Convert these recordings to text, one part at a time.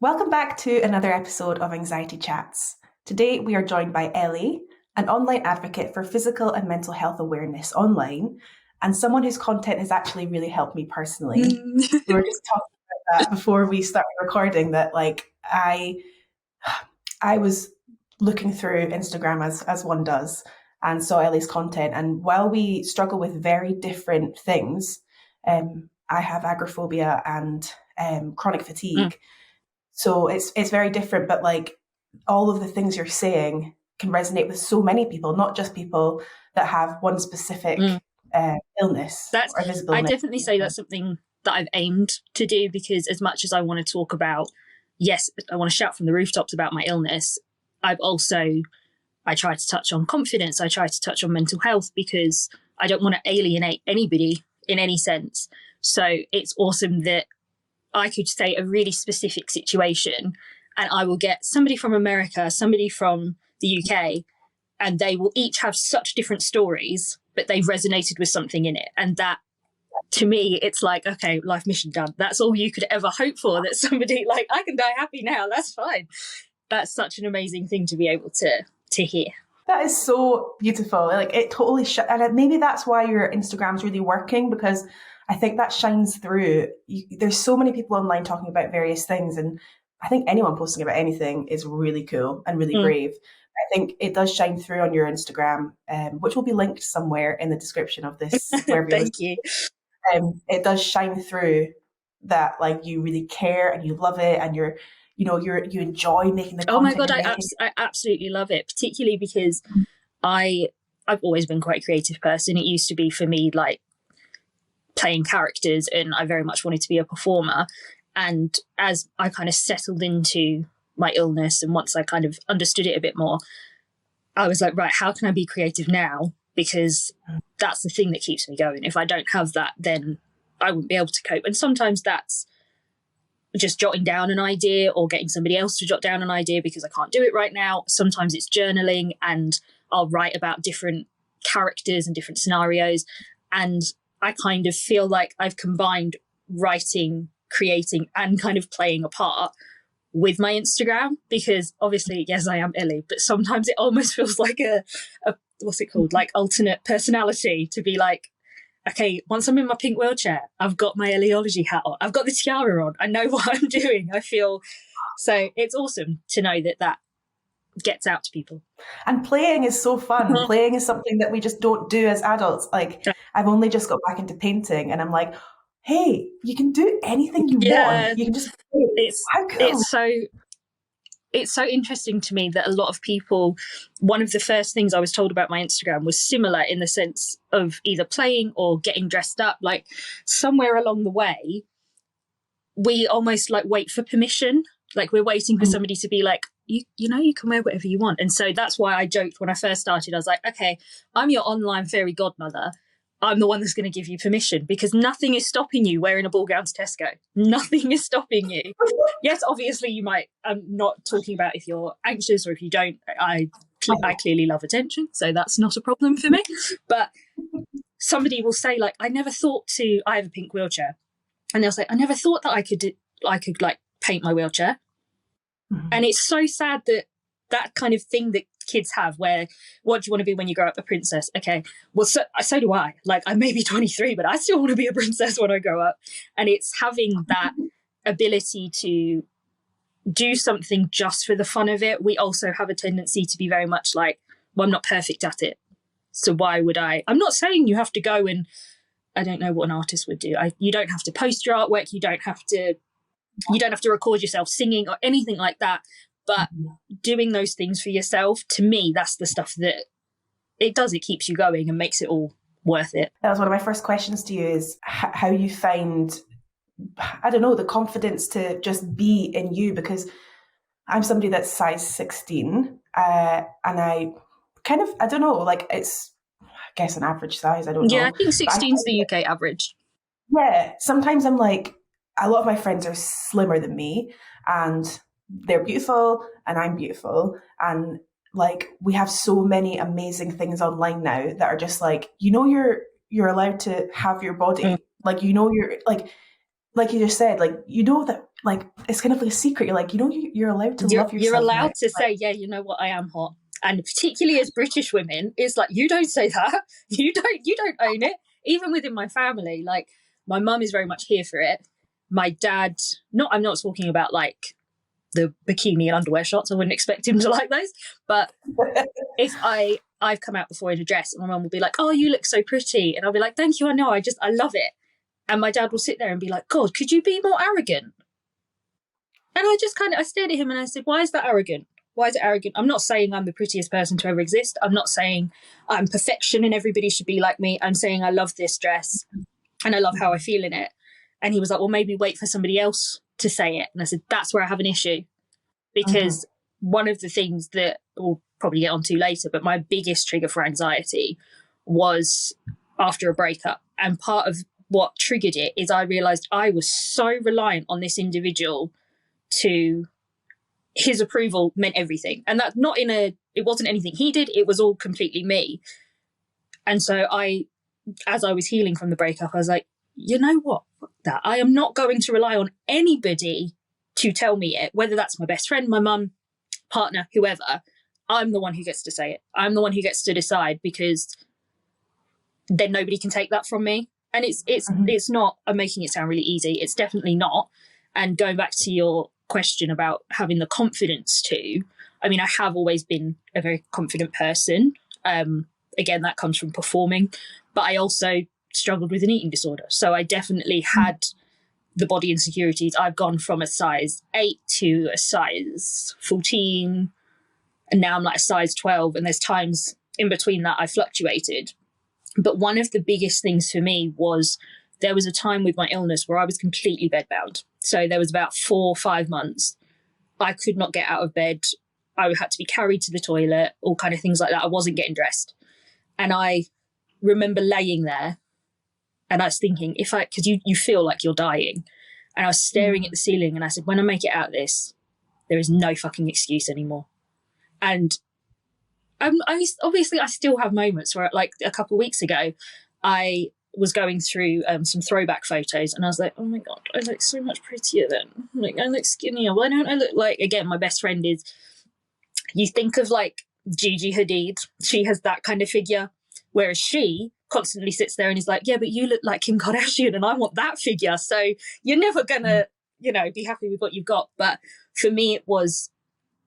Welcome back to another episode of Anxiety Chats. Today we are joined by Ellie, an online advocate for physical and mental health awareness online, and someone whose content has actually really helped me personally. We were just talking about that before we started recording that I was looking through Instagram as one does and saw Ellie's content, and while we struggle with very different things, I have agoraphobia and chronic fatigue. So it's very different, but like all of the things you're saying can resonate with so many people, not just people that have one specific illness That's or visible I illness. definitely say that's something that I've aimed to do, because as much as I want to talk about, yes, I want to shout from the rooftops about my illness, I try to touch on confidence, I try to touch on mental health, because I don't want to alienate anybody in any sense. So it's awesome that I could say a really specific situation and I will get somebody from America, somebody from the UK, and they will each have such different stories, but they've resonated with something in it. And that, to me, it's like, okay, life mission done. That's all you could ever hope for, that somebody like, I can die happy now, that's fine. That's such an amazing thing to be able to hear. That is so beautiful. Like it totally, and maybe that's why your Instagram's really working, because I think that shines through. There's so many people online talking about various things, and I think anyone posting about anything is really cool and really brave. I think it does shine through on your Instagram, which will be linked somewhere in the description of this. Thank you. It does shine through that, like, you really care and you love it, and you enjoy making the content. Oh my God, I absolutely love it, particularly because I've always been quite a creative person. It used to be for me like playing characters, and I very much wanted to be a performer. And as I kind of settled into my illness, and once I kind of understood it a bit more, I was like, right, how can I be creative now? Because that's the thing that keeps me going. If I don't have that, then I wouldn't be able to cope. And sometimes that's just jotting down an idea or getting somebody else to jot down an idea because I can't do it right now. Sometimes it's journaling, and I'll write about different characters and different scenarios. And I kind of feel like I've combined writing, creating, and kind of playing a part with my Instagram, because obviously, yes, I am Ellie, but sometimes it almost feels like a what's it called? Like alternate personality, to be like, okay, once I'm in my pink wheelchair, I've got my Elleology hat on, I've got the tiara on, I know what I'm doing. I feel so it's awesome to know that gets out to people. And playing is so fun. Playing is something that we just don't do as adults. Like, I've only just got back into painting, and I'm like, hey, you can do anything you want. You can just play. How cool. It's so interesting to me that a lot of people, one of the first things I was told about my Instagram was similar, in the sense of either playing or getting dressed up. Like somewhere along the way, we almost like wait for permission. Like we're waiting for somebody to be like, you can wear whatever you want. And so that's why I joked when I first started. I was like, okay, I'm your online fairy godmother. I'm the one that's going to give you permission, because nothing is stopping you wearing a ball gown to Tesco. Nothing is stopping you. Yes, obviously you might. I'm not talking about if you're anxious or if you don't. I clearly love attention, so that's not a problem for me. But somebody will say like, I have a pink wheelchair, and they'll say, I never thought that I could like paint my wheelchair. And it's so sad that kind of thing that kids have, where, what do you want to be when you grow up? A princess. Okay, well, so do I. Like, I may be 23, but I still want to be a princess when I grow up. And it's having that ability to do something just for the fun of it. We also have a tendency to be very much like, well, I'm not perfect at it, so why would I? I'm not saying you have to go and, I don't know what an artist would do. You don't have to post your artwork. You don't have to record yourself singing or anything like that. But doing those things for yourself, to me, that's the stuff that it keeps you going and makes it all worth it. That was one of my first questions to you, is how you find, I don't know, the confidence to just be in you, because I'm somebody that's size 16, and I kind of, I don't know, like it's, I guess, an average size. I don't know. Yeah, I think 16 is the UK average. Yeah, sometimes I'm like, a lot of my friends are slimmer than me, and they're beautiful and I'm beautiful, and like we have so many amazing things online now that are just like, you're allowed to have your body, like you're like you just said, like that like it's kind of like a secret. You're like, you're allowed to love You're yourself now. allowed to say, yeah, you know what, I am hot. And particularly as British women, it's like, you don't say that. You don't own it. Even within my family, like my mum is very much here for it. My dad, not I'm not talking about like the bikini and underwear shots. I wouldn't expect him to like those. But if I've come out before in a dress, and my mum will be like, "Oh, you look so pretty," and I'll be like, "Thank you, I know, I love it." And my dad will sit there and be like, "God, could you be more arrogant?" And I just I stared at him and I said, "Why is that arrogant? Why is it arrogant? I'm not saying I'm the prettiest person to ever exist. I'm not saying I'm perfection and everybody should be like me. I'm saying I love this dress and I love how I feel in it." And he was like, "Well, maybe wait for somebody else to say it." And I said, "That's where I have an issue." Mm-hmm. Because one of the things that we'll probably get onto later, but my biggest trigger for anxiety was after a breakup. And part of what triggered it is I realized I was so reliant on this individual to his approval meant everything. And that not in a, it wasn't anything he did, it was all completely me. And so as I was healing from the breakup, I was like, you know what? That I am not going to rely on anybody to tell me it, whether that's my best friend, my mum, partner, whoever. I'm the one who gets to say it. I'm the one who gets to decide, because then nobody can take that from me. And Mm-hmm. it's not, I'm making it sound really easy. It's definitely not. And going back to your question about having the confidence to, I mean, I have always been a very confident person. Again, that comes from performing, but I also struggled with an eating disorder. So I definitely had the body insecurities. I've gone from a size 8 to a size 14, and now I'm like a size 12. And there's times in between that I fluctuated. But one of the biggest things for me was there was a time with my illness where I was completely bedbound. So there was about 4 or 5 months I could not get out of bed. I had to be carried to the toilet, all kind of things like that. I wasn't getting dressed. And I remember laying there and I was thinking, because you feel like you're dying. And I was staring at the ceiling and I said, when I make it out of this, there is no fucking excuse anymore. And obviously I still have moments where, like a couple of weeks ago, I was going through some throwback photos and I was like, oh my God, I look so much prettier then. Like, I look skinnier. Why don't I look like, again, my best friend is, you think of like Gigi Hadid, she has that kind of figure, whereas she constantly sits there and is like, yeah, but you look like Kim Kardashian and I want that figure. So you're never gonna, be happy with what you've got. But for me,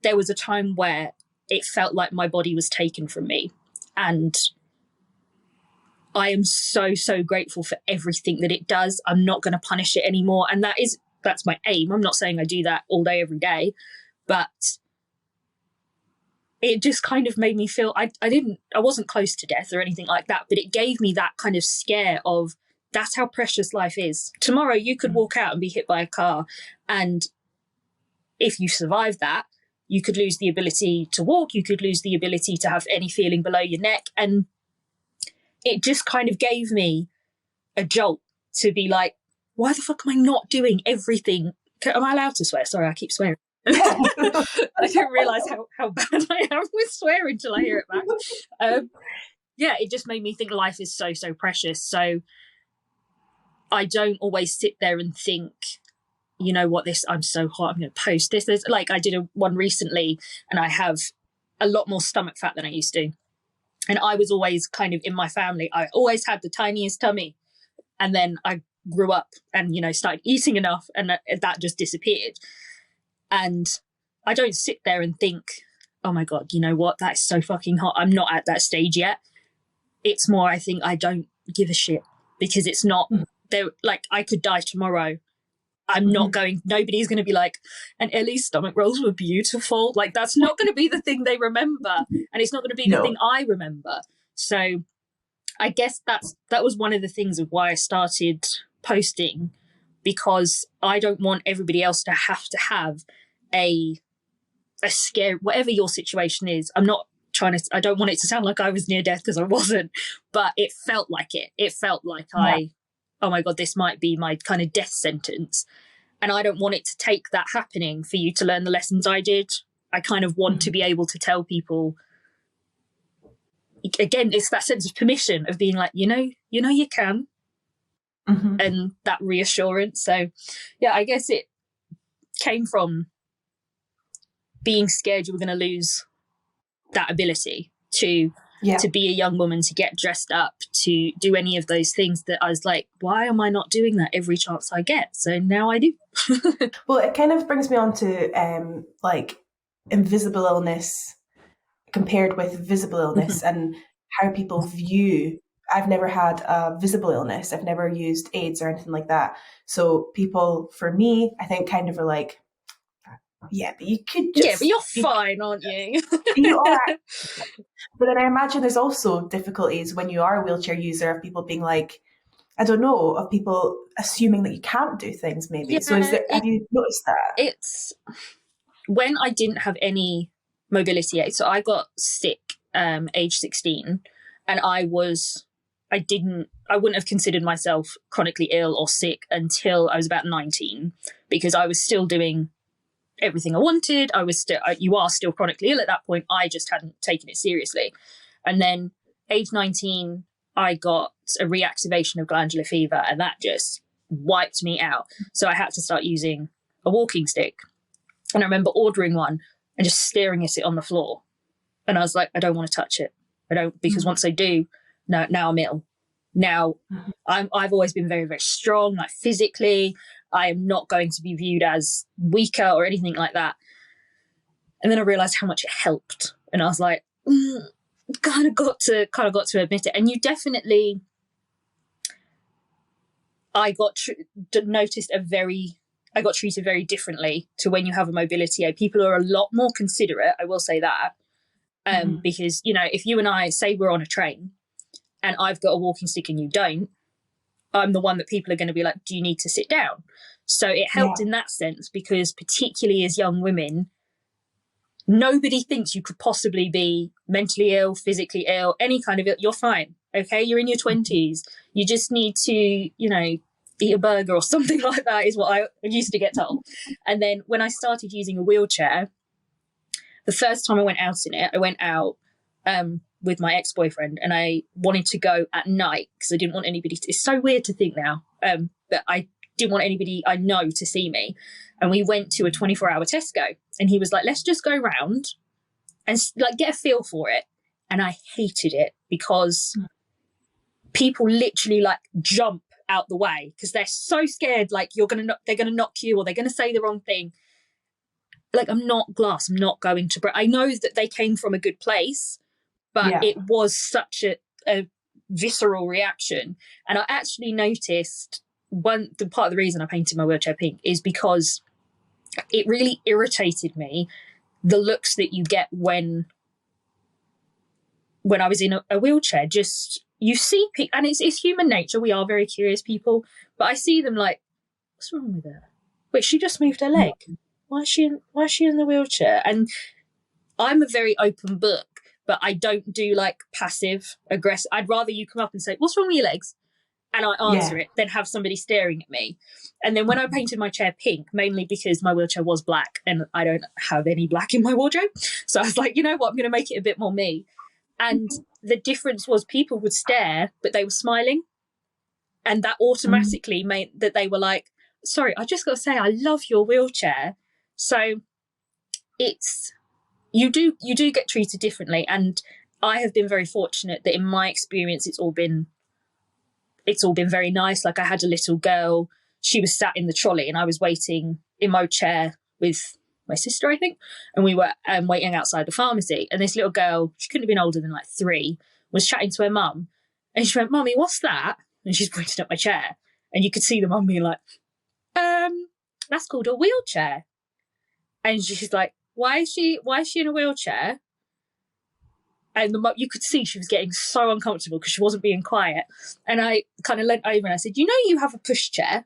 there was a time where it felt like my body was taken from me. And I am so, so grateful for everything that it does. I'm not going to punish it anymore. And that's my aim. I'm not saying I do that all day, every day, but it just kind of made me feel I wasn't close to death or anything like that, but it gave me that kind of scare of, that's how precious life is. Tomorrow you could walk out and be hit by a car, and if you survive that, you could lose the ability to walk, you could lose the ability to have any feeling below your neck. And it just kind of gave me a jolt to be like, why the fuck am I not doing everything? Am I allowed to swear? Sorry, I keep swearing. Yeah. I didn't realise how bad I am with swearing till I hear it back. Yeah, it just made me think life is so, so precious. So I don't always sit there and think, you know what, I'm so hot, I'm going to post this. There's, like, I did one recently and I have a lot more stomach fat than I used to. And I was always kind of, in my family, I always had the tiniest tummy. And then I grew up and, started eating enough, and that just disappeared. And I don't sit there and think, oh my God, you know what, that's so fucking hot. I'm not at that stage yet. It's more, I think I don't give a shit, because it's not there. Like, I could die tomorrow. I'm not going, nobody's going to be like, and Ellie's stomach rolls were beautiful. Like, that's not going to be the thing they remember. And it's not going to be the thing No. I remember. So I guess that was one of the things of why I started posting, because I don't want everybody else to have a scare, whatever your situation is. I don't want it to sound like I was near death, because I wasn't, but it felt like it. It felt like Yeah. oh my God, this might be my kind of death sentence. And I don't want it to take that happening for you to learn the lessons I did. I kind of want to be able to tell people, again, it's that sense of permission of being like, you can, Mm-hmm. and that reassurance. So yeah, I guess came from being scared you were going to lose that ability to Yeah. be a young woman, to get dressed up, to do any of those things, that I was like, why am I not doing that every chance I get? So now I do. Well, it kind of brings me on to like invisible illness compared with visible illness and how people view. I've never had a visible illness. I've never used AIDS or anything like that. So people, for me, I think kind of are like, yeah, but you could Yeah, but just, you're fine, aren't you? you are. But then I imagine there's also difficulties when you are a wheelchair user of people being like, I don't know, of people assuming that you can't do things maybe. So is Yeah, there, have you noticed that? it's when I didn't have any mobility aid. So I got sick age 16, and I wouldn't have considered myself chronically ill or sick until I was about 19, because I was still doing everything I wanted. You are still chronically ill at that point. I just hadn't taken it seriously. And then age 19, I got a reactivation of glandular fever, and that just wiped me out. So I had to start using a walking stick. And I remember ordering one and just staring at it on the floor. And I was like, I don't want to touch it. I don't, because once I do, now I'm ill. Now I've always been very, very strong, like physically. I am not going to be viewed as weaker or anything like that. And then I realized how much it helped. And I was like, kind of got to admit it. And you definitely, I got treated very differently to when you have a mobility aid. People are a lot more considerate, I will say that. Because, you know, if you and I say we're on a train and I've got a walking stick and you don't, I'm the one that people are going to be like, do you need to sit down? So it helped in that sense, because particularly as young women, nobody thinks you could possibly be mentally ill, physically ill, any kind of ill. You're fine. Okay. You're in your 20s. You just need to, you know, eat a burger or something like that, is what I used to get told. And then when I started using a wheelchair, the first time I went out in it, I went out with my ex-boyfriend, and I wanted to go at night because I didn't want anybody to, it's so weird to think now, but I didn't want anybody I know to see me. And we went to a 24-hour Tesco, and he was like, let's just go round and like get a feel for it. And I hated it because people literally like jump out the way because they're so scared, like they're gonna knock you, or they're gonna say the wrong thing. Like, I'm not glass, I'm not going to I know that they came from a good place, but it was such a visceral reaction. And I actually noticed the part of the reason I painted my wheelchair pink is because it really irritated me, the looks that you get when I was in a wheelchair. Just, you see people, and it's human nature, we are very curious people, but I see them like, what's wrong with her? Wait, she just moved her leg. Why is she in the wheelchair? And I'm a very open book, but I don't do like passive aggressive. I'd rather you come up and say, what's wrong with your legs? And I answer it than have somebody staring at me. And then when I painted my chair pink, mainly because my wheelchair was black and I don't have any black in my wardrobe. So I was like, you know what, I'm going to make it a bit more me. And the difference was people would stare, but they were smiling. And that automatically made that they were like, sorry, I just got to say, I love your wheelchair. So it's, you do get treated differently. And I have been very fortunate that in my experience, it's all been very nice. Like, I had a little girl, she was sat in the trolley and I was waiting in my chair with my sister, I think. And we were waiting outside the pharmacy. And this little girl, she couldn't have been older than like 3, was chatting to her mum. And she went, Mummy, what's that? And she's pointing at my chair. And you could see the mum being like, that's called a wheelchair. And she's like, why is she in a wheelchair? And you could see she was getting so uncomfortable because she wasn't being quiet. And I kind of leant over and I said, you know, you have a pushchair.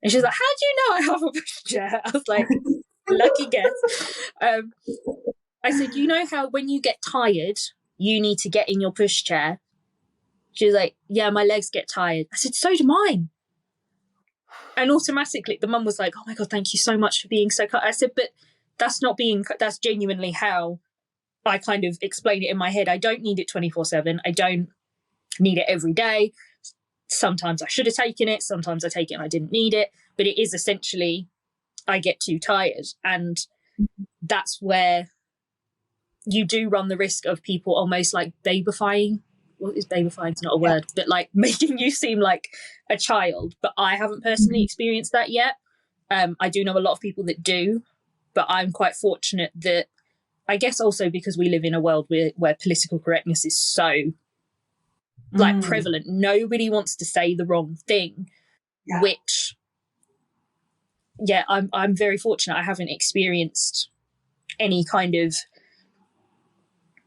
And she was like, how do you know I have a pushchair? I was like, lucky guess. I said, you know how when you get tired, you need to get in your pushchair? She was like, yeah, my legs get tired. I said, so do mine. And automatically the mum was like, oh my God, thank you so much for being so kind. I said, but that's genuinely how I kind of explain it in my head. I don't need it 24/7. I don't need it every day. Sometimes I should have taken it. Sometimes I take it and I didn't need it. But it is essentially I get too tired. And that's where you do run the risk of people almost like babyfying. What is babyfying? It's not a Yeah. word, but like making you seem like a child. But I haven't personally experienced that yet. I do know a lot of people that do, but I'm quite fortunate that, I guess also because we live in a world where political correctness is so like Mm. prevalent. Nobody wants to say the wrong thing, Yeah. which, yeah, I'm very fortunate. I haven't experienced any kind of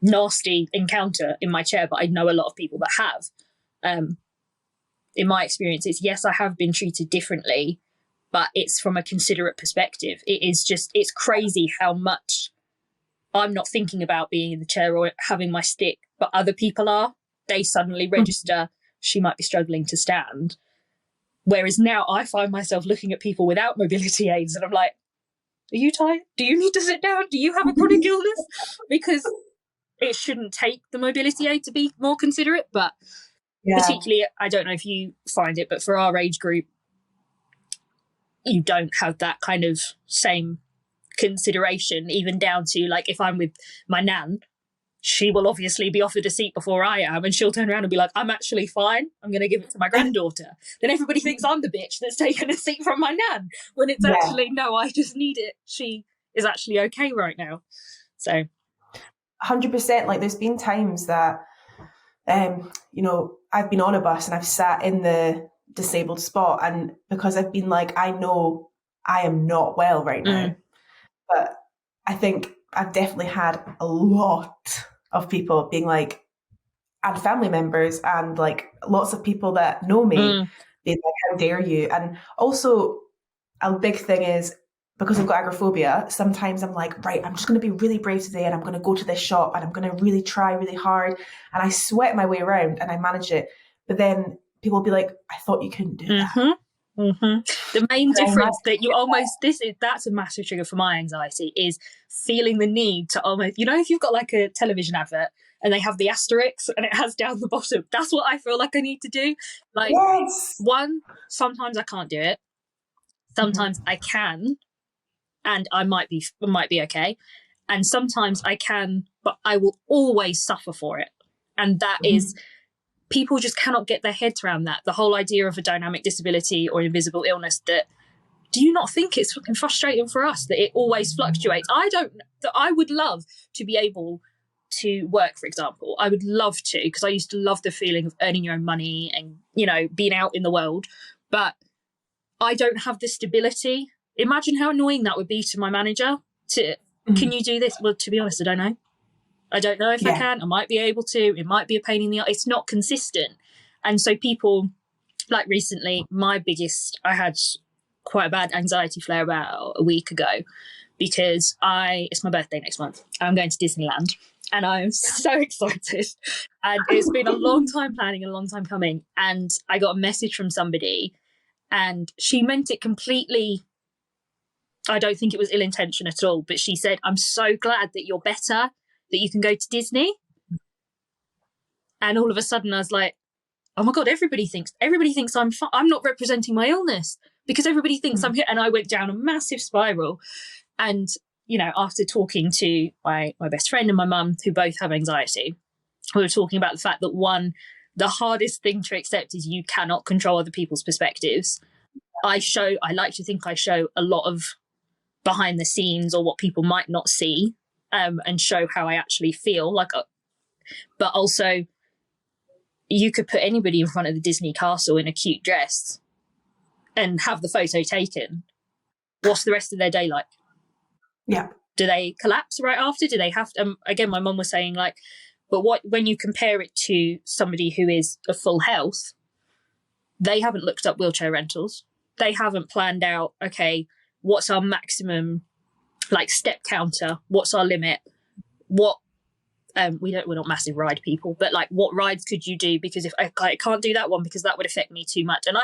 nasty encounter in my chair, but I know a lot of people that have. Um, in my experience, it's yes, I have been treated differently, but it's from a considerate perspective. It is just, it's crazy how much I'm not thinking about being in the chair or having my stick, but other people are. They suddenly register she might be struggling to stand. Whereas now I find myself looking at people without mobility aids and I'm like, are you tired? Do you need to sit down? Do you have a chronic illness? Because it shouldn't take the mobility aid to be more considerate, but Yeah. particularly, I don't know if you find it, but for our age group, you don't have that kind of same consideration, even down to like if I'm with my nan, she will obviously be offered a seat before I am, and she'll turn around and be like, I'm actually fine. I'm going to give it to my granddaughter. Then everybody thinks I'm the bitch that's taken a seat from my nan, when it's Yeah. actually, no, I just need it. She is actually okay right now. So, 100%. Like there's been times that, I've been on a bus and I've sat in the disabled spot, and because I've been like, I know I am not well right now, but I think I've definitely had a lot of people being like, and family members and like lots of people that know me mm, being like, how dare you? And also a big thing is, because I've got agoraphobia, sometimes I'm like, right, I'm just going to be really brave today and I'm going to go to this shop and I'm going to really try really hard. And I sweat my way around and I manage it. But then people will be like, I thought you couldn't do that. The main And I'm like, difference that you almost, that's a massive trigger for my anxiety, is feeling the need to almost, you know, if you've got like a television advert and they have the asterisk and it has down the bottom, that's what I feel like I need to do. Like, yes. one, sometimes I can't do it, sometimes Mm-hmm. I can, and I might be okay, and sometimes I can, but I will always suffer for it. And that is, Mm-hmm. people just cannot get their heads around that. The whole idea of a dynamic disability or invisible illness, that, do you not think it's fucking frustrating for us that it always fluctuates? I don't, that I would love to be able to work, for example. I would love to, because I used to love the feeling of earning your own money and, you know, being out in the world. But I don't have the stability. Imagine how annoying that would be to my manager to, Mm-hmm. can you do this? Well, to be honest, I don't know. I don't know if I Yeah. can. I might be able to. It might be a pain in the ass. It's not consistent. And so people, like recently, I had quite a bad anxiety flare about a week ago because it's my birthday next month. I'm going to Disneyland and I'm so excited. And it's been a long time planning, a long time coming. And I got a message from somebody and she meant it completely. I don't think it was ill intention at all, but she said, I'm so glad that you're better, that you can go to Disney. And all of a sudden I was like, oh my God, everybody thinks I'm not representing my illness because everybody thinks I'm here. And I went down a massive spiral. And, you know, after talking to my best friend and my mum, who both have anxiety, we were talking about the fact that, one, the hardest thing to accept is you cannot control other people's perspectives. I like to think I show a lot of behind the scenes or what people might not see, and show how I actually feel. But also, you could put anybody in front of the Disney castle in a cute dress and have the photo taken. What's the rest of their day like? Yeah. Do they collapse right after? Do they have to? Again, my mum was saying, like, but when you compare it to somebody who is of full health, they haven't looked up wheelchair rentals. They haven't planned out, okay, what's our maximum like step counter? What's our limit? What we're not massive ride people, but like, what rides could you do? Because if I can't do that one because that would affect me too much. And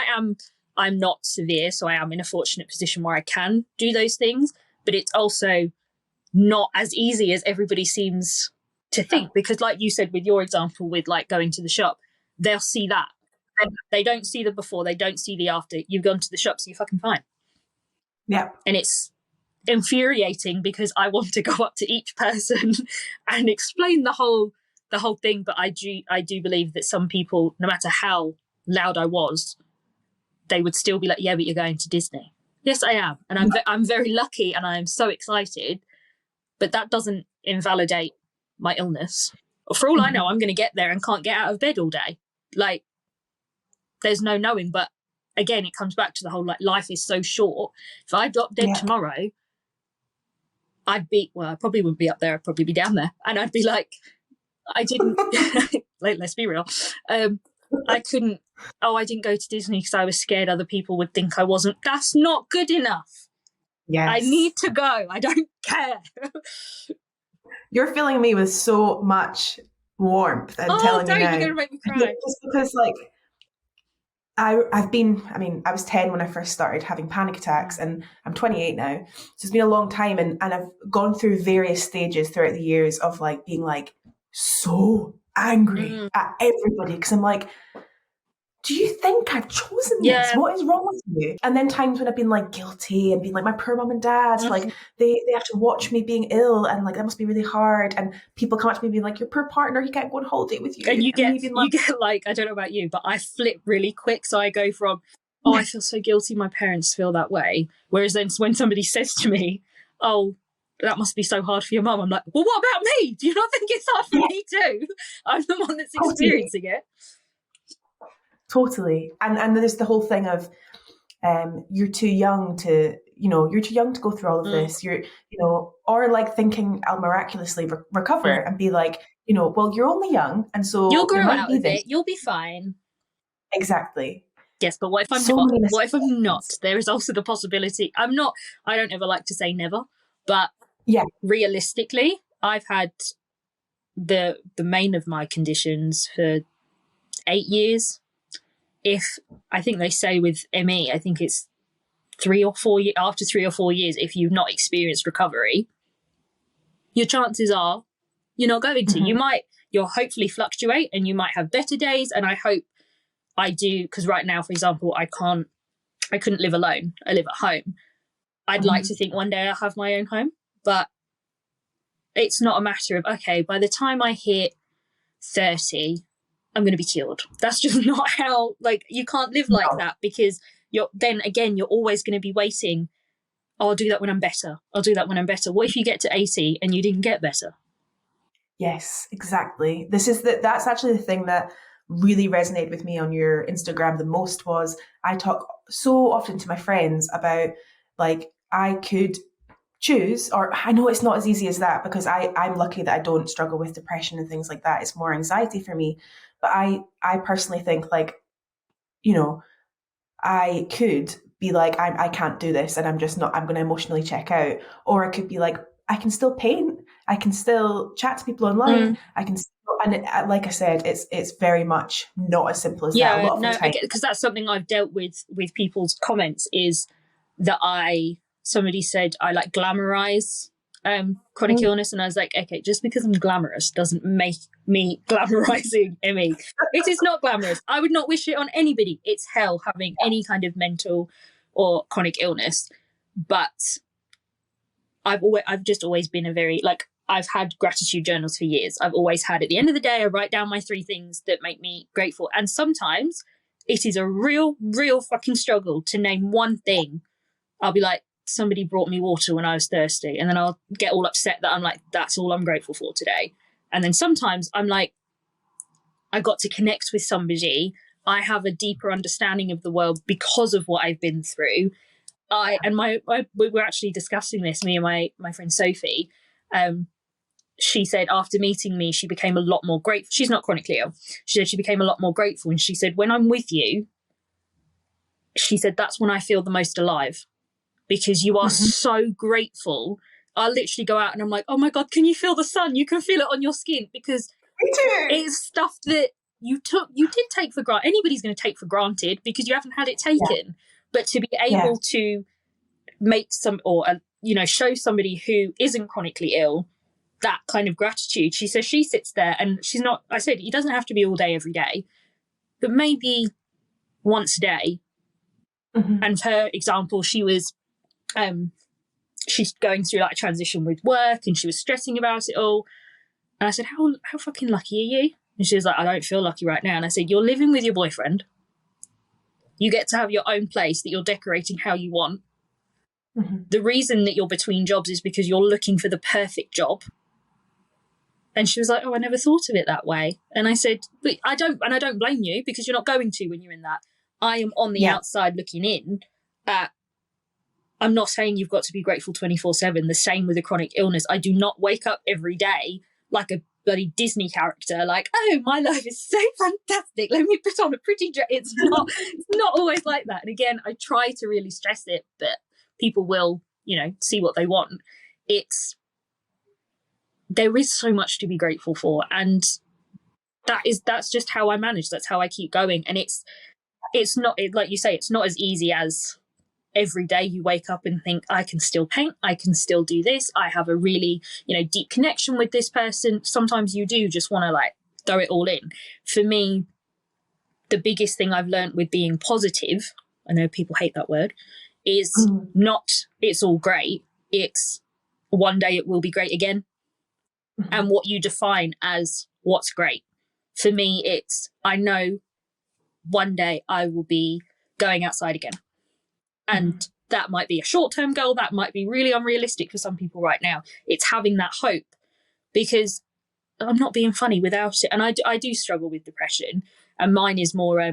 I'm not severe, so I am in a fortunate position where I can do those things, but it's also not as easy as everybody seems to think. Because like you said with your example with like going to the shop, they'll see that. They don't see the before, they don't see the after. You've gone to the shop, so you're fucking fine. Yeah. And it's infuriating because I want to go up to each person and explain the whole thing. But I do believe that some people, no matter how loud I was, they would still be like, yeah, but you're going to Disney. Yes, I am. And I'm very lucky and I'm so excited, but that doesn't invalidate my illness. For all I know, I'm going to get there and can't get out of bed all day. Like, there's no knowing. But again, it comes back to the whole, like, life is so short. If I dropped dead Yeah. tomorrow, I probably wouldn't be up there. I'd probably be down there. And I'd be like, I didn't, like, let's be real. I couldn't, I didn't go to Disney because I was scared other people would think I wasn't. That's not good enough. I Yes. need to go. I don't care. You're filling me with so much warmth and telling me Don't, now. you're going to make me cry. Just because, like, I was 10 when I first started having panic attacks, and I'm 28 now. So it's been a long time, and I've gone through various stages throughout the years of like being like so angry at everybody because I'm like, do you think I've chosen this? Yeah. What is wrong with you? And then times when I've been like guilty and being like, my poor mum and dad, like they have to watch me being ill, and like that must be really hard. And people come up to me being like, your poor partner, he can't go on holiday with you. And me being like, you get like, I don't know about you, but I flip really quick. So I go from, I feel so guilty, my parents feel that way. Whereas then when somebody says to me, oh, that must be so hard for your mum, I'm like, well, what about me? Do you not think it's hard for me too? I'm the one that's experiencing it. Totally. And there's the whole thing of you're too young to, you're too young to go through all of this. Or like thinking I'll miraculously recover and be like, well, you're only young, and so you'll there grow might out be of this. it. You'll be fine. Exactly. Yes, but what if I'm So not? many What if I'm not? misconceptions. There is also the possibility. I'm not. I don't ever like to say never, but Yeah. realistically, I've had the main of my conditions for 8 years. If I think they say with ME, I think it's 3 or 4 years. After 3 or 4 years, if you've not experienced recovery, your chances are you're not going to. You'll hopefully fluctuate, and you might have better days. And I hope I do, because right now, for example, I couldn't live alone. I live at home. I'd like to think one day I'll have my own home, but it's not a matter of, okay, by the time I hit 30, I'm going to be cured. That's just not how, like, you can't live like that, because you're always going to be waiting. Oh, I'll do that when I'm better. I'll do that when I'm better. What if you get to 80 and you didn't get better? Yes, exactly. That's actually the thing that really resonated with me on your Instagram the most. Was I talk so often to my friends about, like, I could choose, or I know it's not as easy as that, because I'm lucky that I don't struggle with depression and things like that. It's more anxiety for me. But I personally think, like, I could be like, I can't do this, and I'm just not, I'm going to emotionally check out. Or I could be like, I can still paint, I can still chat to people online, I can still, and like I said, it's very much not as simple as that. A lot of the time. Because that's something I've dealt with people's comments, is that somebody said I like glamorize chronic illness, and I was like, okay, just because I'm glamorous doesn't make me glamorizing ME. It is not glamorous. I would not wish it on anybody. It's hell having any kind of mental or chronic illness. But I've just always been a very, like, I've had gratitude journals for years. I've always had, at the end of the day, I write down my 3 things that make me grateful. And sometimes it is a real, real fucking struggle to name one thing. I'll be like, somebody brought me water when I was thirsty. And then I'll get all upset that I'm like, that's all I'm grateful for today. And then sometimes I'm like, I got to connect with somebody. I have a deeper understanding of the world because of what I've been through. We were actually discussing this, me and my friend Sophie. She said after meeting me, she became a lot more grateful. She's not chronically ill. She said she became a lot more grateful. And she said, when I'm with you, she said, that's when I feel the most alive, because you are so grateful. I literally go out and I'm like, oh my God, can you feel the sun? You can feel it on your skin, because it's stuff that you did take for granted. Anybody's going to take for granted because you haven't had it taken. Yeah. But to be able to make show somebody who isn't chronically ill that kind of gratitude. She says she sits there and she's not, I said, it doesn't have to be all day, every day, but maybe once a day. And her example, she was she's going through like a transition with work and she was stressing about it all. And I said, how fucking lucky are you? And she was like, I don't feel lucky right now. And I said, you're living with your boyfriend. You get to have your own place that you're decorating how you want. Mm-hmm. The reason that you're between jobs is because you're looking for the perfect job. And she was like, oh, I never thought of it that way. And I said, but I don't blame you, because you're not going to when you're in that. I am on the outside looking in. I'm not saying you've got to be grateful 24/7. The same with a chronic illness. I do not wake up every day like a bloody Disney character, like, oh, my life is so fantastic, let me put on a pretty dress. It's not always like that. And again, I try to really stress it, but people will, see what they want. There is so much to be grateful for, and that's just how I manage. That's how I keep going. And it's not, like you say, it's not as easy as every day you wake up and think, I can still paint, I can still do this, I have a really, deep connection with this person. Sometimes you do just want to like throw it all in. For me, the biggest thing I've learned with being positive, I know people hate that word, is not it's all great, it's one day it will be great again. Mm-hmm. And what you define as what's great. For me, it's, I know one day I will be going outside again. And that might be a short-term goal. That might be really unrealistic for some people right now. It's having that hope, because I'm not being funny without it. And I do struggle with depression. And mine is more, I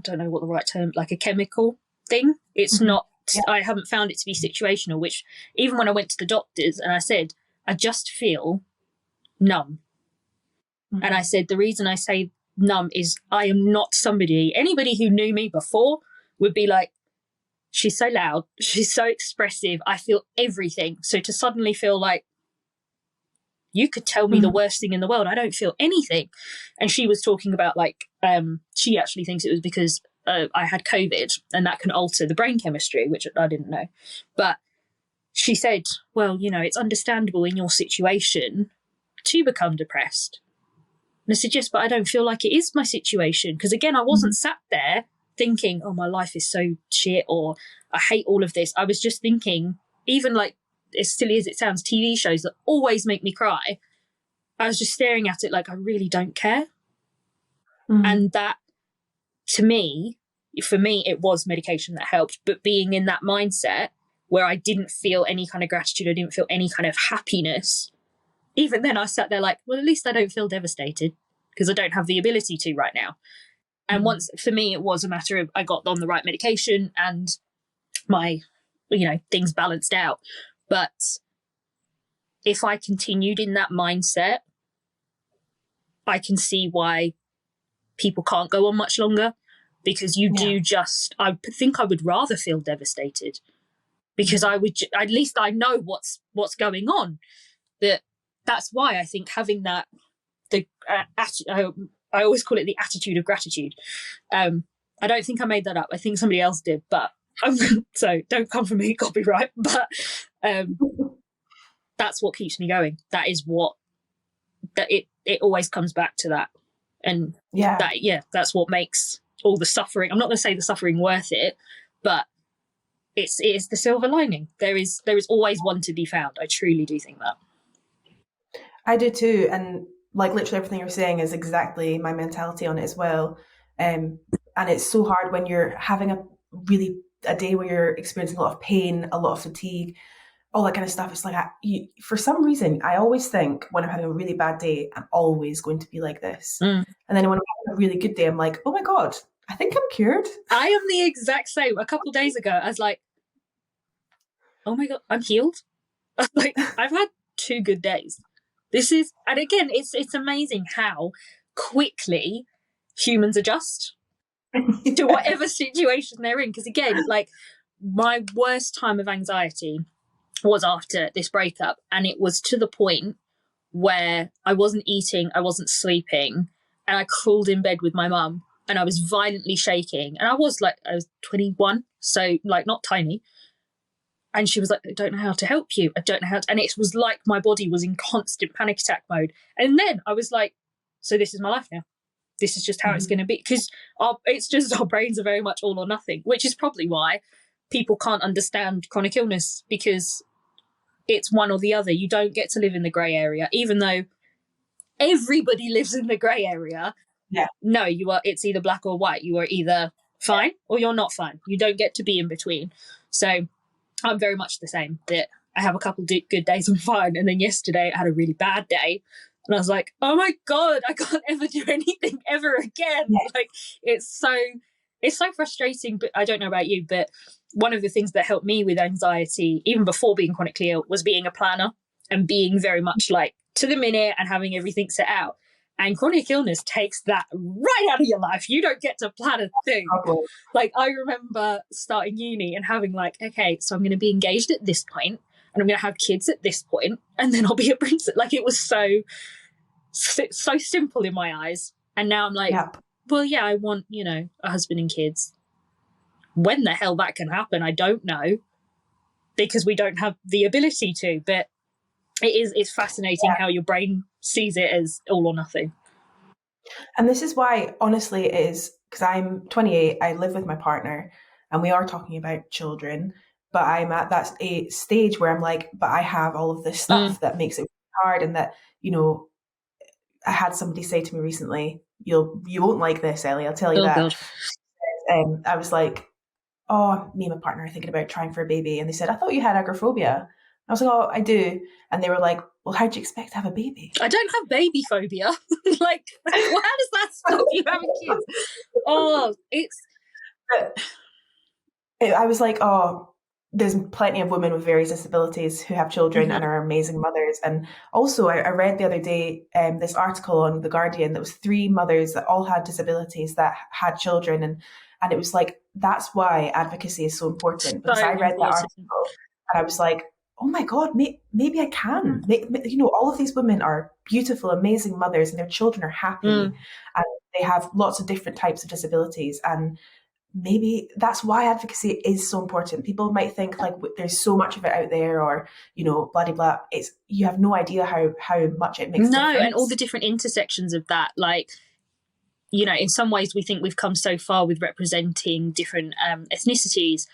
don't know what the right term, like a chemical thing. It's not, I haven't found it to be situational, which even when I went to the doctors and I said, I just feel numb. Mm-hmm. And I said, the reason I say numb is I am not anybody who knew me before would be like, she's so loud, she's so expressive, I feel everything. So to suddenly feel like you could tell me the worst thing in the world, I don't feel anything. And she was talking about like, she actually thinks it was because I had COVID and that can alter the brain chemistry, which I didn't know. But she said, well, it's understandable in your situation to become depressed. And I said, yes, but I don't feel like it is my situation. Because again, I wasn't sat there thinking, oh, my life is so shit, or I hate all of this. I was just thinking, even like, as silly as it sounds, TV shows that always make me cry, I was just staring at it like, I really don't care. And that, to me, for me, it was medication that helped. But being in that mindset where I didn't feel any kind of gratitude, I didn't feel any kind of happiness, even then I sat there like, well, at least I don't feel devastated, because I don't have the ability to right now. And once, for me, it was a matter of I got on the right medication and my, things balanced out. But if I continued in that mindset, I can see why people can't go on much longer, because you do just, I think I would rather feel devastated, because I would, at least I know what's going on. That's why I think having that, I always call it the attitude of gratitude. I don't think I made that up. I think somebody else did, but so don't come for me, copyright. But that's what keeps me going. That is it always comes back to that. And that's what makes all the suffering. I'm not going to say the suffering worth it, but it is the silver lining. There is always one to be found. I truly do think that. I do too, and like literally everything you're saying is exactly my mentality on it as well. And it's so hard when you're having a day where you're experiencing a lot of pain, a lot of fatigue, all that kind of stuff. It's like, for some reason, I always think when I'm having a really bad day, I'm always going to be like this. And then when I'm having a really good day, I'm like, oh my God, I think I'm cured. I am the exact same. A couple of days ago, I was like, oh my God, I'm healed. Like, I've had 2 good days. And again, it's amazing how quickly humans adjust to whatever situation they're in. Because again, like, my worst time of anxiety was after this breakup, and it was to the point where I wasn't eating, I wasn't sleeping, and I crawled in bed with my mum, and I was violently shaking, and I was 21, so like not tiny. And she was like, I don't know how to help you. I don't know how to. And it was like my body was in constant panic attack mode. And then I was like, so this is my life now. This is just how it's going to be. Because it's just our brains are very much all or nothing, which is probably why people can't understand chronic illness because it's one or the other. You don't get to live in the grey area, even though everybody lives in the grey area. Yeah. No, it's either black or white. You are either fine or you're not fine. You don't get to be in between. So I'm very much the same, that I have a couple good days I'm fine, and then yesterday I had a really bad day and I was like, oh my God, I can't ever do anything ever again. Yeah. Like it's so frustrating. But I don't know about you, but one of the things that helped me with anxiety, even before being chronically ill, was being a planner and being very much like to the minute and having everything set out. And chronic illness takes that right out of your life. You don't get to plan a thing. Probably. Like, I remember starting uni and having like, okay, so I'm going to be engaged at this point, and I'm going to have kids at this point, and then I'll be a princess. Like, it was so simple in my eyes. And now I'm like, well, yeah, I want, a husband and kids. When the hell that can happen, I don't know, because we don't have the ability to. But it's fascinating how your brain sees it as all or nothing. And this is why, honestly, it is, because I'm 28, I live with my partner, and we are talking about children, but I'm at that stage where I'm like, but I have all of this stuff that makes it hard. And that, I had somebody say to me recently, you won't like this, Ellie, I'll tell you that. God. I was like, oh, me and my partner are thinking about trying for a baby. And they said, I thought you had agoraphobia. I was like, oh, I do. And they were like, well, how do you expect to have a baby? I don't have baby phobia. Like, how does that stop you having kids? Oh, I was like, oh, there's plenty of women with various disabilities who have children and are amazing mothers. And also, I read the other day this article on The Guardian that was 3 mothers that all had disabilities that had children. And it was like, that's why advocacy is so important. Because I read that article and I was like, oh my God, maybe I can. All of these women are beautiful, amazing mothers, and their children are happy. And they have lots of different types of disabilities. And maybe that's why advocacy is so important. People might think like there's so much of it out there, or, blah, blah, blah. You have no idea how much it makes a difference. And all the different intersections of that. Like, in some ways we think we've come so far with representing different ethnicities.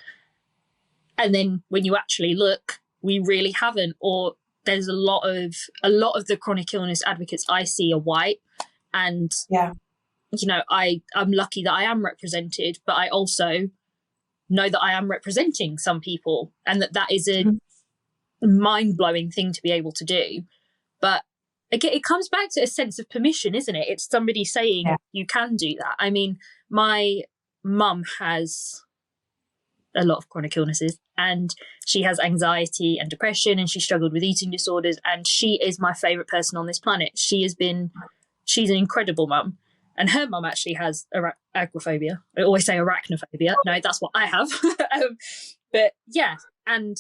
And then when you actually look, we really haven't. Or there's a lot of the chronic illness advocates I see are white. And I'm lucky that I am represented, but I also know that I am representing some people, and that is a mind-blowing thing to be able to do. But again, it comes back to a sense of permission, isn't it? It's somebody saying you can do that. I mean, my mum has a lot of chronic illnesses, and she has anxiety and depression, and she struggled with eating disorders, and she is my favourite person on this planet. She's an incredible mum. And her mum actually has agoraphobia. I always say arachnophobia. No, that's what I have. But yeah, and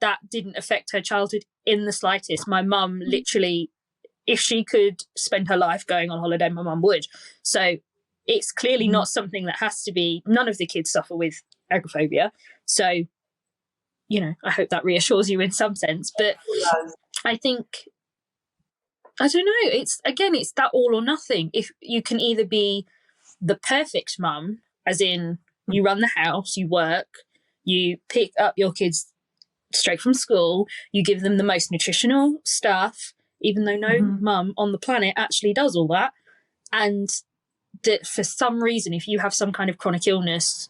that didn't affect her childhood in the slightest. My mum literally, if she could spend her life going on holiday, my mum would. So it's clearly not something that has to be, none of the kids suffer with agoraphobia. So, I hope that reassures you in some sense. But I think, I don't know, it's that all or nothing. If you can either be the perfect mum, as in you run the house, you work, you pick up your kids straight from school, you give them the most nutritional stuff, even though no mum on the planet actually does all that. And that for some reason, if you have some kind of chronic illness,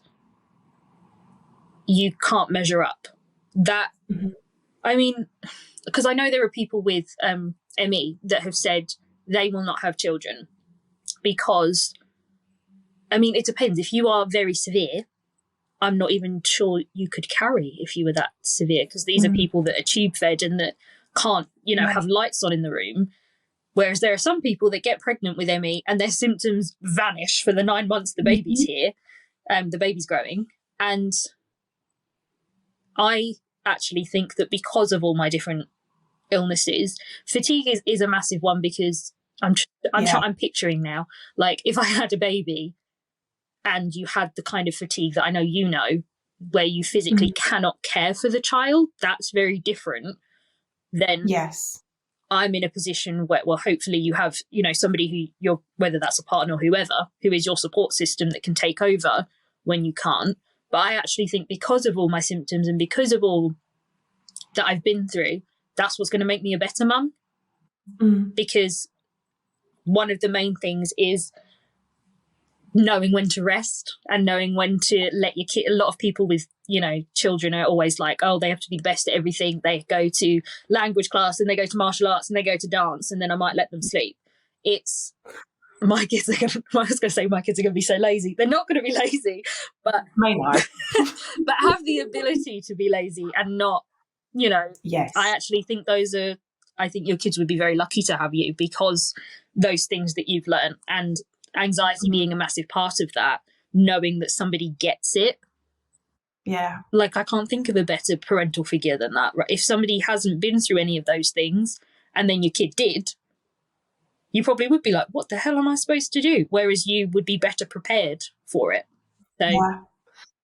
you can't measure up. That, I mean, because I know there are people with ME that have said they will not have children because, I mean, it depends. If you are very severe, I'm not even sure you could carry if you were that severe, because these are people that are tube fed and that can't, have lights on in the room. Whereas there are some people that get pregnant with ME and their symptoms vanish for the 9 months the baby's here, the baby's growing. And I actually think that because of all my different illnesses, fatigue is a massive one, because I'm picturing now, like if I had a baby and you had the kind of fatigue that I know where you physically cannot care for the child, that's very different than I'm in a position where, well, hopefully you have, somebody whether that's a partner or whoever, who is your support system that can take over when you can't. But I actually think because of all my symptoms and because of all that I've been through, that's what's going to make me a better mum. Mm. Because one of the main things is knowing when to rest and knowing when to let your kid. A lot of people with, children are always like, oh, they have to be the best at everything. They go to language class and they go to martial arts and they go to dance, and then I might let them sleep. It's my kids are going to, I was going to say my kids are going to be so lazy. They're not going to be lazy, but Mine are. but have the ability to be lazy and not, I Yes. actually think I think your kids would be very lucky to have you, because those things that you've learned, and anxiety Mm. being a massive part of that, knowing that somebody gets it. Yeah. Like, I can't think of a better parental figure than that, right? If somebody hasn't been through any of those things and then your kid did, you probably would be like, what the hell am I supposed to do? Whereas you would be better prepared for it. So Yeah.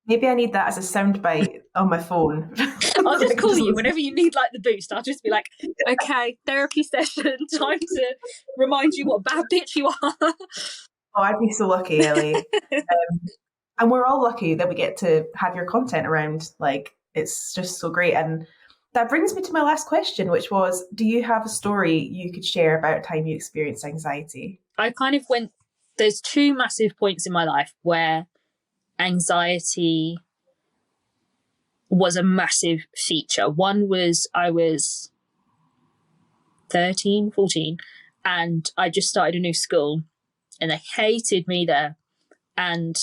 Maybe I need that as a soundbite on my phone. I'll I just can call just you listen. whenever you need like the boost. I'll just be like, okay, therapy session, time to remind you what a bad bitch you are. Oh, I'd be so lucky, Ellie. And we're all lucky that we get to have your content around. Like, it's just so great. And that brings me to my last question, which was, do you have a story you could share about a time you experienced anxiety? I kind of there's two massive points in my life where anxiety was a massive feature. One was I was 13, 14, and I just started a new school and they hated me there, and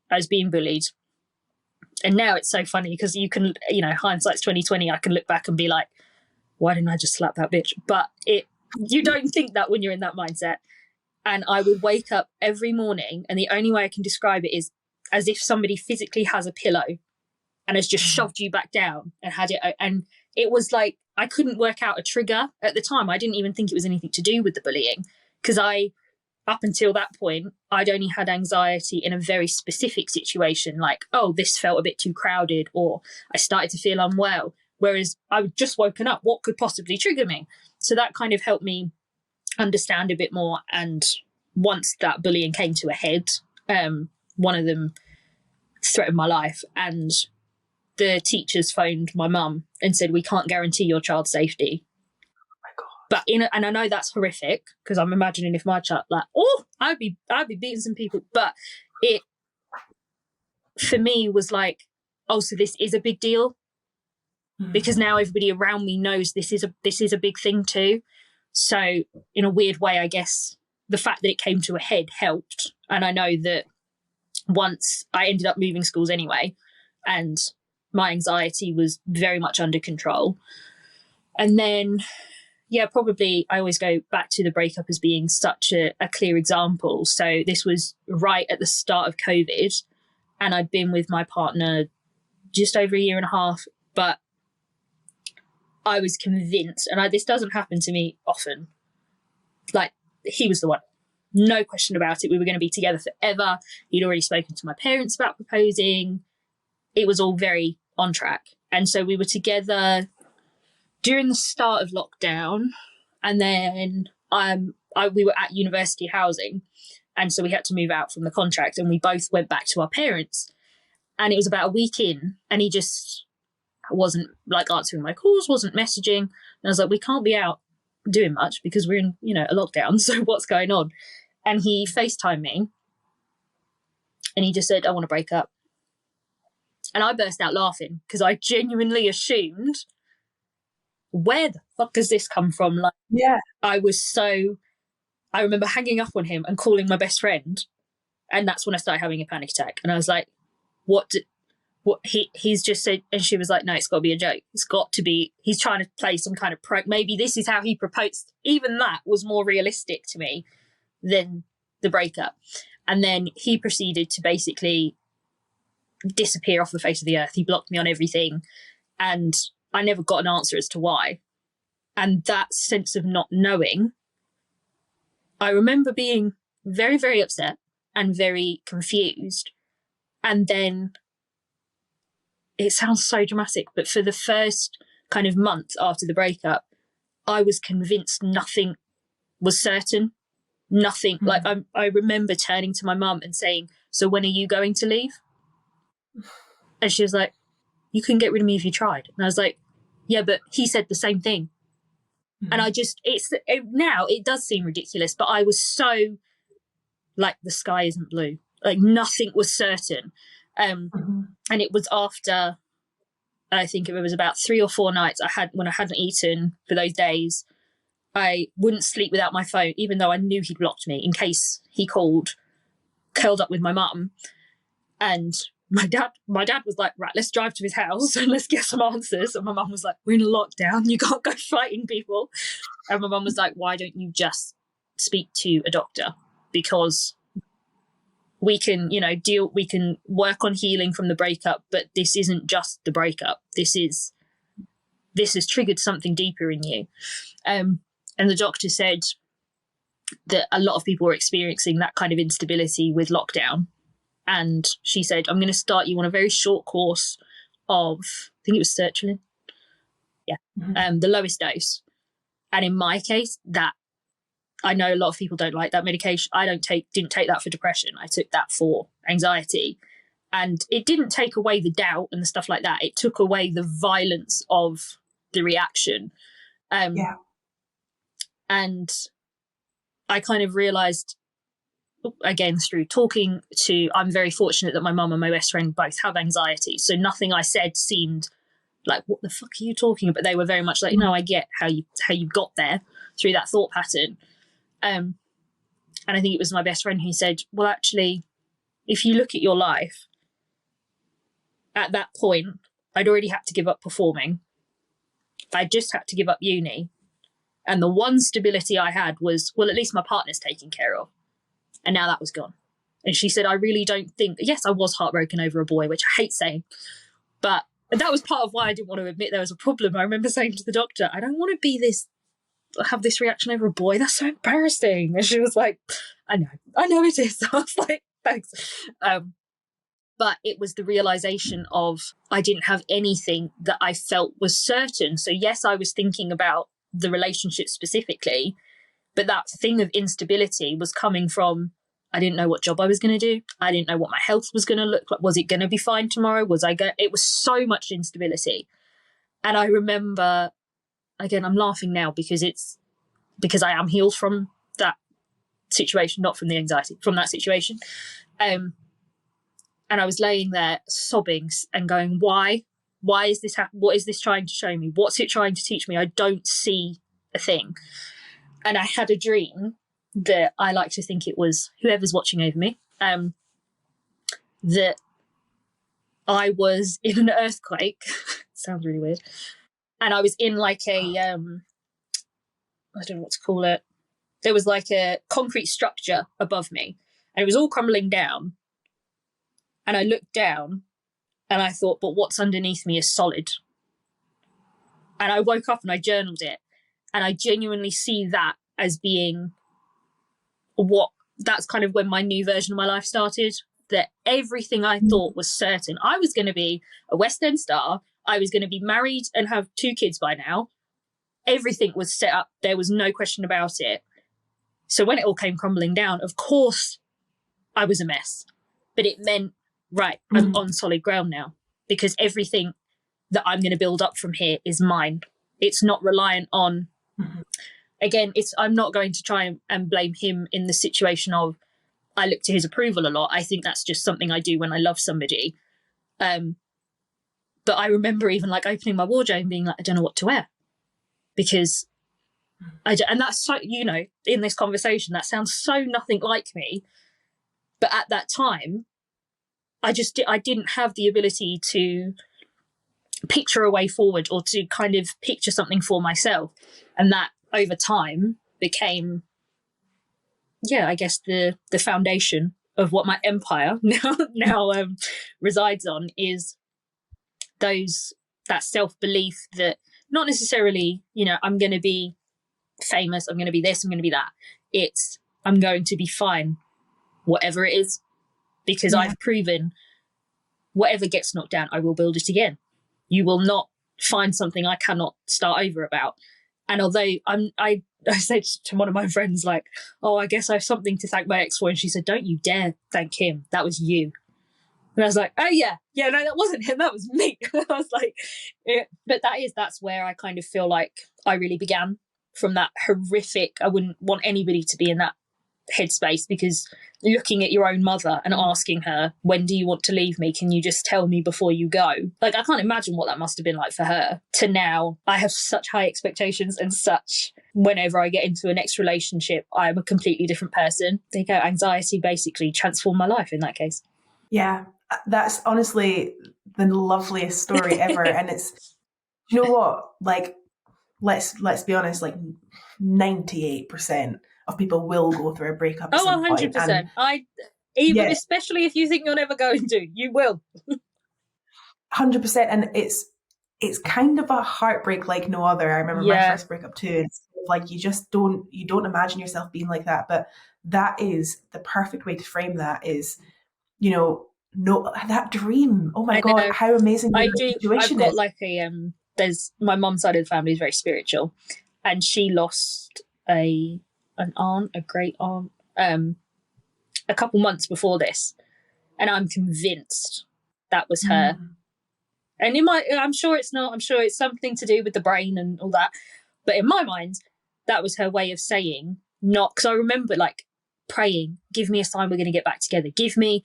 I was being bullied. And now it's so funny because you can, hindsight's 2020. I can look back and be like, why didn't I just slap that bitch? But you don't think that when you're in that mindset. And I would wake up every morning, and the only way I can describe it is as if somebody physically has a pillow and has just shoved you back down and had it. And it was like, I couldn't work out a trigger at the time. I didn't even think it was anything to do with the bullying, because up until that point, I'd only had anxiety in a very specific situation, like, oh, this felt a bit too crowded, or I started to feel unwell. Whereas I'd just woken up, what could possibly trigger me? So that kind of helped me understand a bit more. And once that bullying came to a head, one of them threatened my life, and the teachers phoned my mum and said, we can't guarantee your child's safety. Oh my God. But and I know that's horrific, because I'm imagining if my child, like, oh, I'd be beating some people. But it, for me, was like, oh, so this is a big deal, because now everybody around me knows this is a big thing too. So in a weird way, I guess the fact that it came to a head helped. And I know that once I ended up moving schools anyway, and my anxiety was very much under control. And then, yeah, probably I always go back to the breakup as being such a clear example. So this was right at the start of COVID, and I'd been with my partner just over a year and a half, but I was convinced, and this doesn't happen to me often, like, he was the one. No question about it. We were going to be together forever. He'd already spoken to my parents about proposing. It was all very on track. And so we were together during the start of lockdown. And then we were at university housing. And so we had to move out from the contract, and we both went back to our parents. And it was about a week in, and he just wasn't like answering my calls, wasn't messaging. And I was like, we can't be out doing much because we're in, a lockdown. So what's going on? And he FaceTimed me, and he just said, I want to break up. And I burst out laughing because I genuinely assumed, where the fuck does this come from? Like, Yeah. I remember hanging up on him and calling my best friend. And that's when I started having a panic attack. And I was like, what he's just said. And she was like, no, it's got to be a joke. It's got to be, he's trying to play some kind of prank. Maybe this is how he proposed. Even that was more realistic to me than the breakup. And then he proceeded to basically disappear off the face of the earth. He blocked me on everything, and I never got an answer as to why. And that sense of not knowing, I remember being very, very upset and very confused. And then, it sounds so dramatic, but for the first kind of month after the breakup, I was convinced nothing was certain. Nothing. Like, I remember turning to my mum and saying, so when are you going to leave? And she was like, you couldn't get rid of me if you tried. And I was like, yeah, but he said the same thing. And I just, now it does seem ridiculous, but I was so like, the sky isn't blue. Like, nothing was certain. And it was after, I think it was about 3 or 4 nights when I hadn't eaten for those days. I wouldn't sleep without my phone, even though I knew he'd blocked me in case he called, curled up with my mum. And my dad was like, right, let's drive to his house and let's get some answers. And my mum was like, we're in a lockdown. You can't go fighting people. And my mum was like, why don't you just speak to a doctor? Because we can, we can work on healing from the breakup, but this isn't just the breakup. This has triggered something deeper in you. And the doctor said that a lot of people were experiencing that kind of instability with lockdown. And she said, I'm going to start you on a very short course of, I think it was sertraline. Yeah. The lowest dose. And in my case, that, I know a lot of people don't like that medication. I didn't take that for depression. I took that for anxiety. And it didn't take away the doubt and the stuff like that. It took away the violence of the reaction. And I kind of realised, again, through talking to, I'm very fortunate that my mum and my best friend both have anxiety. So nothing I said seemed like, what the fuck are you talking about? They were very much like, no, I get how you got there through that thought pattern. And I think it was my best friend who said, well, actually, if you look at your life, at that point, I'd already had to give up performing. I just had to give up uni. And the one stability I had was, well, at least my partner's taken care of. And now that was gone. And she said, I really don't think, yes, I was heartbroken over a boy, which I hate saying, but that was part of why I didn't want to admit there was a problem. I remember saying to the doctor, I don't want to have this reaction over a boy. That's so embarrassing. And she was like, I know it is. I was like, thanks. But it was the realization of I didn't have anything that I felt was certain. So yes, I was thinking about the relationship specifically, but that thing of instability was coming from, I didn't know what job I was going to do. I didn't know what my health was going to look like. Was it going to be fine tomorrow? It was so much instability. And I remember, again, I'm laughing now because I am healed from that situation, not from the anxiety, from that situation. And I was laying there sobbing and going, why is this happening? What is this trying to show me? What's it trying to teach me? I don't see a thing. And I had a dream that I like to think it was whoever's watching over me, that I was in an earthquake. Sounds really weird. And I was in like I don't know what to call it. There was like a concrete structure above me and it was all crumbling down. And I looked down and I thought, but what's underneath me is solid. And I woke up and I journaled it. And I genuinely see that as being that's kind of when my new version of my life started, that everything I thought was certain. I was going to be a West End star. I was going to be married and have 2 kids by now. Everything was set up. There was no question about it. So when it all came crumbling down, of course, I was a mess. But it meant, right, I'm on solid ground now because everything that I'm going to build up from here is mine. It's not reliant on, again, I'm not going to try and blame him in the situation of I look to his approval a lot. I think that's just something I do when I love somebody. But I remember even like opening my wardrobe and being like, I don't know what to wear because and that's so, in this conversation, that sounds so nothing like me. But at that time, I didn't have the ability to picture a way forward or to kind of picture something for myself. And that over time became, I guess the foundation of what my empire now resides on is that self-belief that not necessarily, I'm going to be famous, I'm going to be this, I'm going to be that. It's, I'm going to be fine, whatever it is, because I've proven whatever gets knocked down, I will build it again. You will not find something I cannot start over about. And although I said to one of my friends, like, oh, I guess I have something to thank my ex for. And she said, don't you dare thank him. That was you. And I was like, oh yeah, no, that wasn't him, that was me. I was like, yeah. But that's where I kind of feel like I really began, from that horrific. I wouldn't want anybody to be in that headspace, because looking at your own mother and asking her, when do you want to leave me? Can you just tell me before you go? Like, I can't imagine what that must have been like for her. To now, I have such high expectations, and such, whenever I get into a next relationship, I'm a completely different person. There you go. Anxiety basically transformed my life in that case. Yeah, that's honestly the loveliest story ever. And it's, you know what? Like, let's be honest, like 98% of people will go through a breakup at Oh, some point. And 100%. Even yeah, especially if you think you're never going to, you will. 100%. And it's kind of a heartbreak like no other. I remember my Yeah. first breakup too. It's like you don't imagine yourself being like that. But that is the perfect way to frame that, is, you know, no, that dream. Oh my I God, know. how amazing I the do. I've situation got is. like there's my mum's side of the family is very spiritual, and she lost an aunt, a great aunt, a couple months before this, and I'm convinced that was her. Mm, And I'm sure it's not. I'm sure it's something to do with the brain and all that. But in my mind, that was her way of saying not. Because I remember like praying, "Give me a sign we're going to get back together. Give me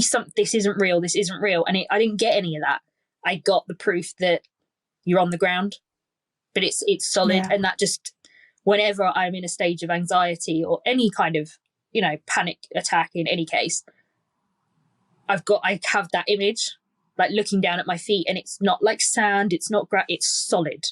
some. This isn't real. This isn't real." And I didn't get any of that. I got the proof that you're on the ground, but it's solid. yeah, And that just, whenever I'm in a stage of anxiety or any kind of panic attack, in any case, I have that image, like looking down at my feet, and it's not like sand, it's not it's solid,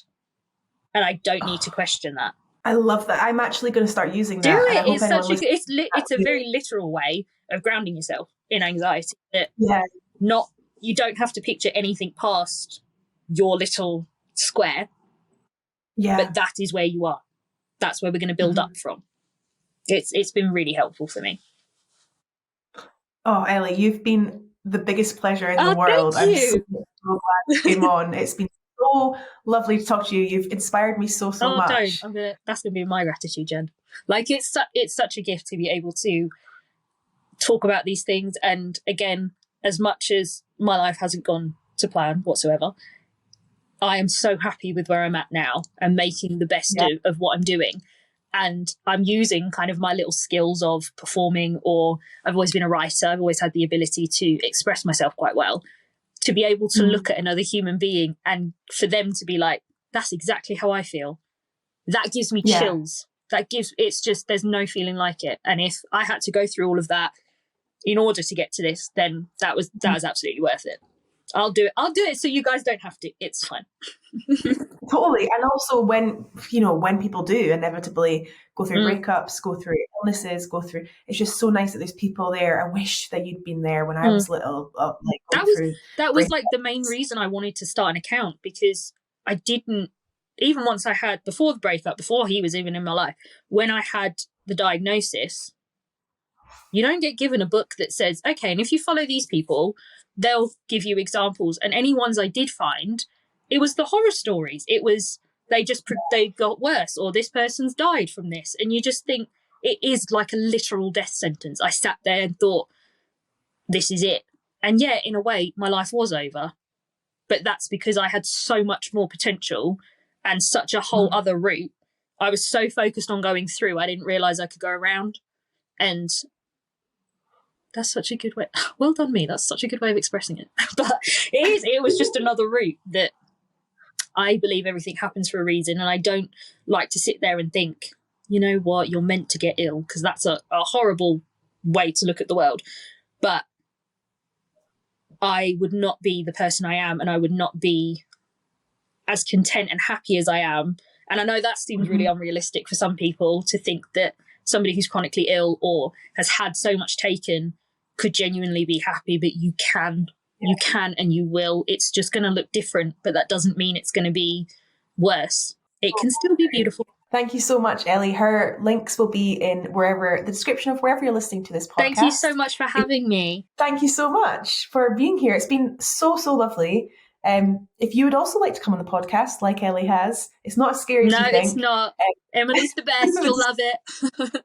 and I don't need to oh, question that. I love that. I'm actually going to start using Do that, and I it. hope It's anyone such a listening. it's a very literal way of grounding yourself in anxiety. That Yeah, not You don't have to picture anything past your little square, yeah. but that is where you are. That's where we're going to build Mhm. up from. It's been really helpful for me. Oh, Ellie, you've been the biggest pleasure in the Oh, world. thank I'm so, you. so glad you came on. It's been so lovely to talk to you. You've inspired me so, so Oh, don't. much. That's gonna be my gratitude, Jen. Like, it's such a gift to be able to talk about these things. And again, as much as my life hasn't gone to plan whatsoever, I am so happy with where I'm at now and making the best Yeah. of what I'm doing. And I'm using kind of my little skills of performing, or I've always been a writer. I've always had the ability to express myself quite well, to be able to Mm, look at another human being and for them to be like, that's exactly how I feel. That gives me yeah. chills. It's just, there's no feeling like it. And if I had to go through all of that in order to get to this, then that was absolutely worth it. I'll do it. I'll do it so you guys don't have to. It's fine. Totally. And also when people do inevitably go through Mm. breakups, go through illnesses, go through, it's just so nice that there's people there. I wish that you'd been there when I Mm. was little, like That going was through that was like the main breakups. reason I wanted to start an account, because I didn't, even once I had, before the breakup, before he was even in my life, when I had the diagnosis, you don't get given a book that says, okay, and if you follow these people, they'll give you examples. And any ones I did find, it was the horror stories. It was, they got worse, or this person's died from this. And you just think it is like a literal death sentence. I sat there and thought, this is it. And yeah, in a way, my life was over. But that's because I had so much more potential and such a whole Mm. other route. I was so focused on going through, I didn't realize I could go around. And that's such a good way. Well done, me. That's such a good way of expressing it. But it was just another route that I believe everything happens for a reason. And I don't like to sit there and think, you know what, you're meant to get ill, because that's a horrible way to look at the world. But I would not be the person I am, and I would not be as content and happy as I am. And I know that seems really Mhm. unrealistic for some people, to think that somebody who's chronically ill or has had so much taken could genuinely be happy, but you can and you will. It's just going to look different, but that doesn't mean it's going to be worse. It can still be beautiful. Thank you so much, Ellie. Her links will be in the description of wherever you're listening to this Thank you so podcast. much for having me. Thank you so much for being here. It's been so, so lovely. If you would also like to come on the podcast, like Ellie has, it's not as scary as No, you it's think. not. Emily's the best. You'll love it.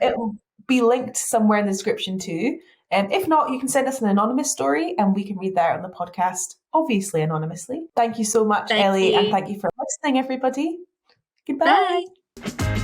It'll be linked somewhere in the description too. If not, you can send us an anonymous story and we can read that on the podcast, obviously anonymously. Thank you so much, Thank Ellie, and you. thank you for listening, everybody. Goodbye. Bye.